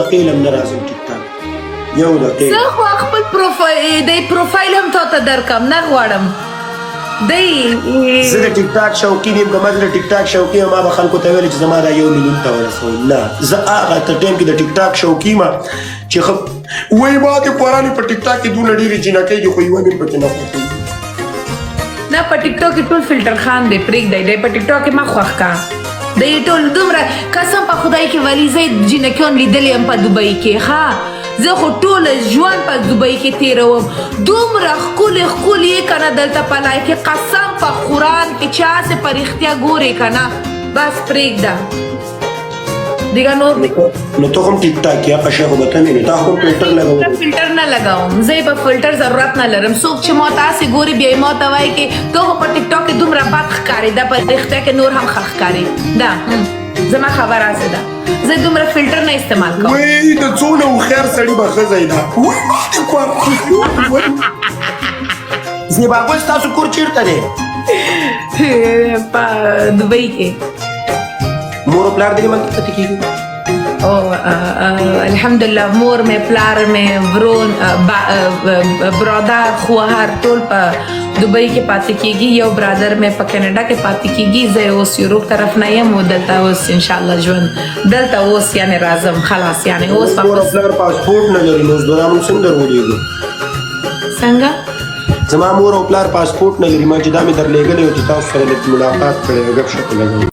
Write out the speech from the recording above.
قیلم نرازم ټیک ټاک یو دقیقه زه خو خپل پروفایل هم تا ته درکم نه غواړم دی زه د ټیک ټاک شوقین یم که ما د ټیک ټاک شوقي یم ما به خلکو ته ویل چې زما دا 1 میلیون ته ورسوم نه زه هغه تر ټایم کې د ټیک ټاک شوقي یم چې وایي ما د قرآن په ټیک ټاک کې دونه ډېرې جینکۍ دي خو یوه مې پکې نه خوښېږي نه په ټیک ټاک کې ټول فلټر خان دی پرېږدی دی په ټیک ټاک کې ما خوښ کا دی ټول دومره قسم په خدای کې ولی زه جینکیان لیدلی یم په دوبۍ کې ها زه خو ټوله ژوند په دوبۍ کې تېروم دومره ښکلې ښکلې یې که نه دلته په لای کې قسم په قرآن کې چې هسې په رښتیا ګورې که نه بس پرېږده دیگه نور نو ته هم ټیک ټاک یا قشه خو به ته نه تا خو فلټر لګوم فلټر نه لګوم زه په فلټر ضرورت نه لرم څوک چې ما ته هسې ګوري بیا یې ما ته وایي چې ته خو په ټیک ټاک کې دومره بد ښکارې ده په رښتیا کې نور هم ښه ښکارې ده زما خبره هسې ده زه دومره فلټر نه استعمال کوم وایي د څونه هوښیار سړي به ښه ځای ده زیبا ګل ستاسو کور چېرته دی په دوبۍ کې مور او پلار دې ملک ته کېږي او الحمدلله مور مې پلار مې ورون برادر خواهر ټول په دوبۍ کې پاتې کېږي یو برادر مې په کینیډا کې پاتې کېږي زه اوس یوروپ طرف نه یم او دلته اوس انشاءالله ژوند دلته اوس یعنې راځم خلاص یعنې اوس مور او پلار پاسپورټ نه لري نو زدورانو څنګه درولېږو څنګه زما مور او پلار پاسپورټ نه لري ما چې دا مې درلېږلی و چې تاسو سره ملاقات کړی و ګپ شپ لګوي